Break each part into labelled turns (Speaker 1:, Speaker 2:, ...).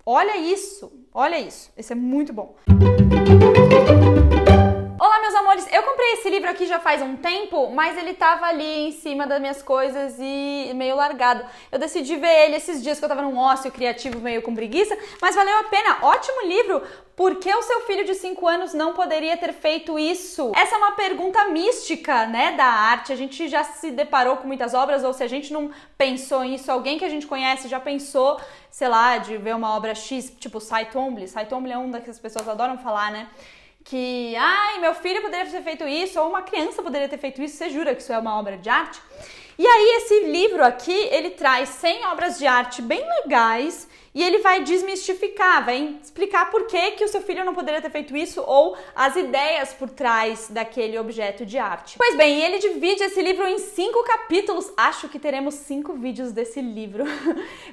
Speaker 1: Olha isso, esse é muito bom. Olá, meus amores, eu comprei esse livro aqui já faz um tempo, mas ele tava ali em cima das minhas coisas e meio largado. Eu decidi ver ele esses dias que eu tava num ócio criativo meio com preguiça, mas valeu a pena, ótimo livro. Por que o seu filho de 5 anos não poderia ter feito isso? Essa é uma pergunta mística, né, da arte. A gente já se deparou com muitas obras, ou se a gente não pensou nisso, alguém que a gente conhece já pensou, sei lá, de ver uma obra X, tipo Cy Twombly. Cy Twombly é um das que as pessoas adoram falar, né? Que, meu filho poderia ter feito isso, ou uma criança poderia ter feito isso, você jura que isso é uma obra de arte? E aí esse livro aqui, ele traz 100 obras de arte bem legais e ele vai desmistificar, vai explicar por que o seu filho não poderia ter feito isso ou as ideias por trás daquele objeto de arte. Pois bem, ele divide esse livro em 5 capítulos, acho que teremos 5 vídeos desse livro,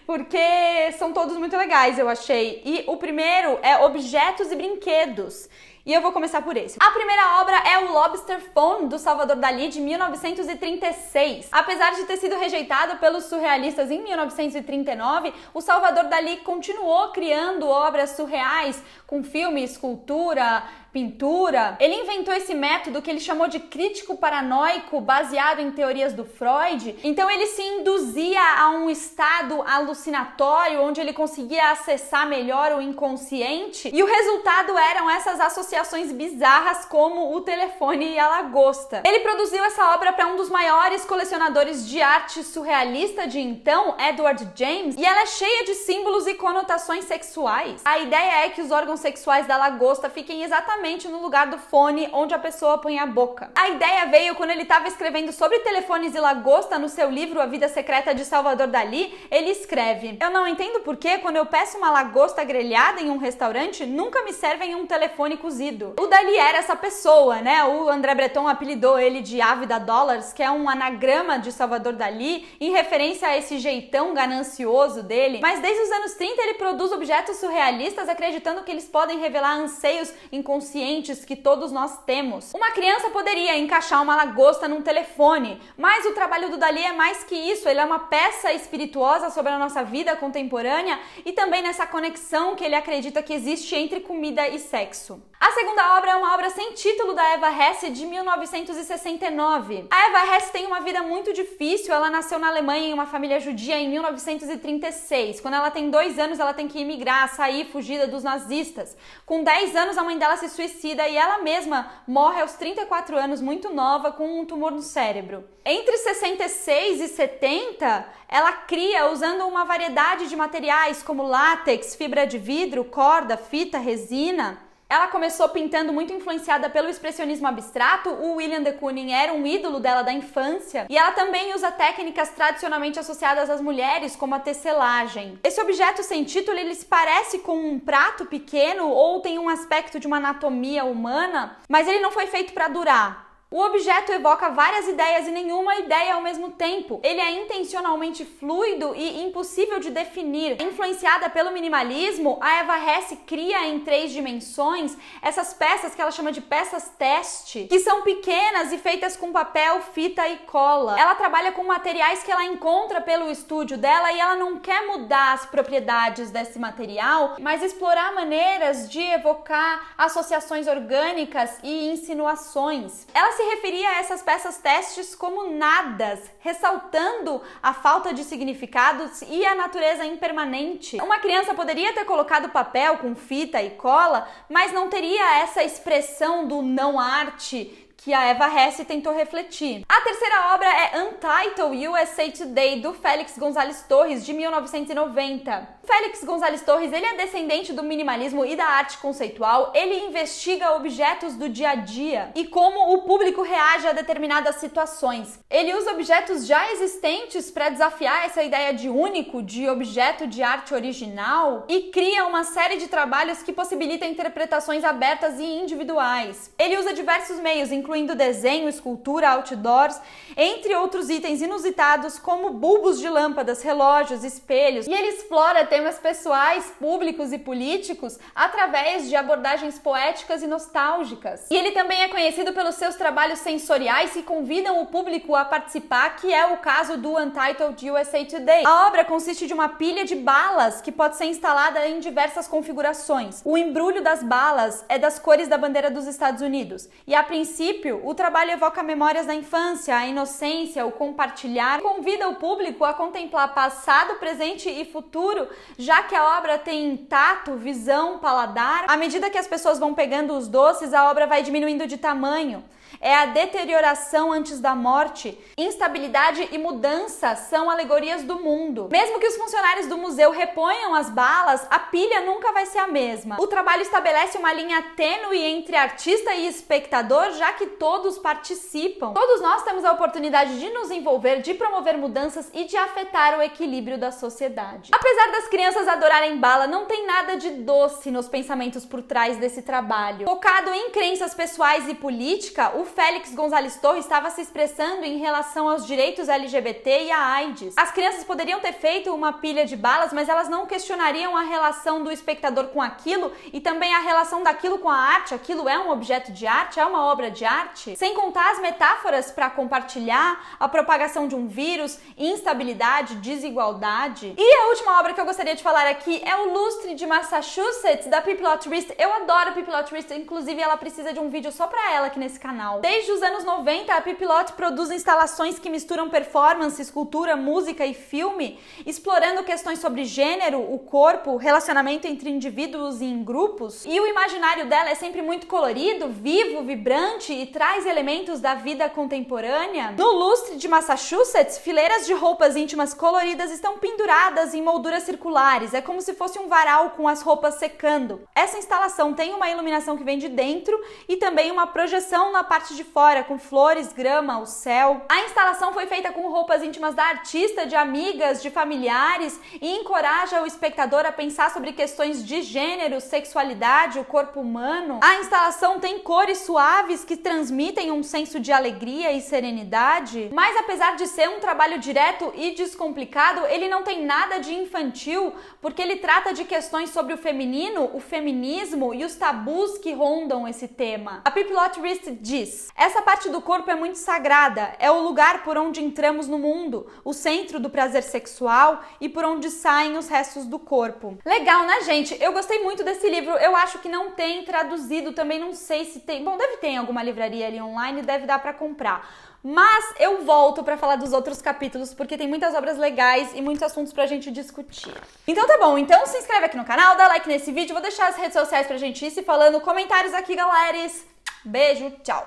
Speaker 1: porque são todos muito legais, eu achei. E o primeiro é Objetos e Brinquedos. E eu vou começar por esse. A primeira obra é o Lobster Phone, do Salvador Dalí, de 1936. Apesar de ter sido rejeitado pelos surrealistas em 1939, o Salvador Dalí continuou criando obras surreais com filme, escultura, pintura. Ele inventou esse método que ele chamou de crítico paranoico, baseado em teorias do Freud. Então ele se induzia a um estado alucinatório, onde ele conseguia acessar melhor o inconsciente, e o resultado eram essas associações bizarras como o telefone e a lagosta. Ele produziu essa obra para um dos maiores colecionadores de arte surrealista de então, Edward James, e ela é cheia de símbolos e conotações sexuais. A ideia é que os órgãos sexuais da lagosta fiquem exatamente no lugar do fone onde a pessoa põe a boca. A ideia veio quando ele estava escrevendo sobre telefones e lagosta no seu livro A Vida Secreta de Salvador Dalí. Ele escreve: eu não entendo por que quando eu peço uma lagosta grelhada em um restaurante, nunca me servem um telefone cozido. O Dalí era essa pessoa, né? O André Breton apelidou ele de Ávida Dollars, que é um anagrama de Salvador Dalí, em referência a esse jeitão ganancioso dele. Mas desde os anos 30 ele produz objetos surrealistas acreditando que eles podem revelar anseios inconscientes que todos nós temos. Uma criança poderia encaixar uma lagosta num telefone, mas o trabalho do Dalí é mais que isso. Ele é uma peça espirituosa sobre a nossa vida contemporânea e também nessa conexão que ele acredita que existe entre comida e sexo. A segunda obra é uma obra sem título da Eva Hesse, de 1969. A Eva Hesse tem uma vida muito difícil. Ela nasceu na Alemanha em uma família judia em 1936. Quando ela tem 2 anos, ela tem que emigrar, sair, fugida dos nazistas. Com 10 anos, a mãe dela se suicida e ela mesma morre aos 34 anos, muito nova, com um tumor no cérebro. Entre 66 e 70, ela cria usando uma variedade de materiais como látex, fibra de vidro, corda, fita, resina. Ela começou pintando muito influenciada pelo expressionismo abstrato. O William de Kooning era um ídolo dela da infância. E ela também usa técnicas tradicionalmente associadas às mulheres, como a tecelagem. Esse objeto sem título, ele se parece com um prato pequeno ou tem um aspecto de uma anatomia humana, mas ele não foi feito para durar. O objeto evoca várias ideias e nenhuma ideia ao mesmo tempo. Ele é intencionalmente fluido e impossível de definir. Influenciada pelo minimalismo, a Eva Hesse cria em 3 dimensões essas peças que ela chama de peças teste, que são pequenas e feitas com papel, fita e cola. Ela trabalha com materiais que ela encontra pelo estúdio dela e ela não quer mudar as propriedades desse material, mas explorar maneiras de evocar associações orgânicas e insinuações. Ela se referia a essas peças testes como nadas, ressaltando a falta de significados e a natureza impermanente. Uma criança poderia ter colocado papel com fita e cola, mas não teria essa expressão do não arte que a Eva Hesse tentou refletir. A terceira obra é Untitled USA Today, do Félix González Torres, de 1990. Félix González Torres, ele é descendente do minimalismo e da arte conceitual. Ele investiga objetos do dia a dia e como o público reage a determinadas situações. Ele usa objetos já existentes para desafiar essa ideia de único, de objeto de arte original, e cria uma série de trabalhos que possibilitam interpretações abertas e individuais. Ele usa diversos meios, incluindo incluindo desenho, escultura, outdoors, entre outros itens inusitados como bulbos de lâmpadas, relógios, espelhos. E ele explora temas pessoais, públicos e políticos através de abordagens poéticas e nostálgicas. E ele também é conhecido pelos seus trabalhos sensoriais que convidam o público a participar, que é o caso do Untitled USA Today. A obra consiste de uma pilha de balas que pode ser instalada em diversas configurações. O embrulho das balas é das cores da bandeira dos Estados Unidos. E a princípio, o trabalho evoca memórias da infância, a inocência, o compartilhar. Convida o público a contemplar passado, presente e futuro, já que a obra tem tato, visão, paladar. À medida que as pessoas vão pegando os doces, a obra vai diminuindo de tamanho. É a deterioração antes da morte. Instabilidade e mudança são alegorias do mundo. Mesmo que os funcionários do museu reponham as balas, a pilha nunca vai ser a mesma. O trabalho estabelece uma linha tênue entre artista e espectador, já que todos participam. Todos nós temos a oportunidade de nos envolver, de promover mudanças e de afetar o equilíbrio da sociedade. Apesar das crianças adorarem bala, não tem nada de doce nos pensamentos por trás desse trabalho. Focado em crenças pessoais e política, o Félix González Torres estava se expressando em relação aos direitos LGBT e à AIDS. As crianças poderiam ter feito uma pilha de balas, mas elas não questionariam a relação do espectador com aquilo e também a relação daquilo com a arte. Aquilo é um objeto de arte? É uma obra de arte? Sem contar as metáforas para compartilhar, a propagação de um vírus, instabilidade, desigualdade. E a última obra que eu gostaria de falar aqui é o Lustre de Massachusetts, da Pippi Lothrist. Eu adoro a Pippi Lothrist, inclusive ela precisa de um vídeo só pra ela aqui nesse canal. Desde os anos 90, a Pippi Lott produz instalações que misturam performance, escultura, música e filme, explorando questões sobre gênero, o corpo, relacionamento entre indivíduos e em grupos. E o imaginário dela é sempre muito colorido, vivo, vibrante e traz elementos da vida contemporânea. No Lustre de Massachusetts, fileiras de roupas íntimas coloridas estão penduradas em molduras circulares. É como se fosse um varal com as roupas secando. Essa instalação tem uma iluminação que vem de dentro e também uma projeção na parte de fora, com flores, grama, o céu. A instalação foi feita com roupas íntimas da artista, de amigas, de familiares e encoraja o espectador a pensar sobre questões de gênero, sexualidade, o corpo humano. A instalação tem cores suaves que transmitem um senso de alegria e serenidade, mas apesar de ser um trabalho direto e descomplicado, ele não tem nada de infantil, porque ele trata de questões sobre o feminino, o feminismo e os tabus que rondam esse tema. A Pippi Lothrist diz: essa parte do corpo é muito sagrada, é o lugar por onde entramos no mundo, o centro do prazer sexual e por onde saem os restos do corpo. Legal, né, gente? Eu gostei muito desse livro, eu acho que não tem traduzido, também não sei se tem, bom, deve ter em alguma livraria ali online, deve dar pra comprar. Mas eu volto pra falar dos outros capítulos, porque tem muitas obras legais e muitos assuntos pra gente discutir. Então tá bom, então se inscreve aqui no canal, dá like nesse vídeo, vou deixar as redes sociais pra gente ir se falando, comentários aqui, galeras. Beijo, tchau!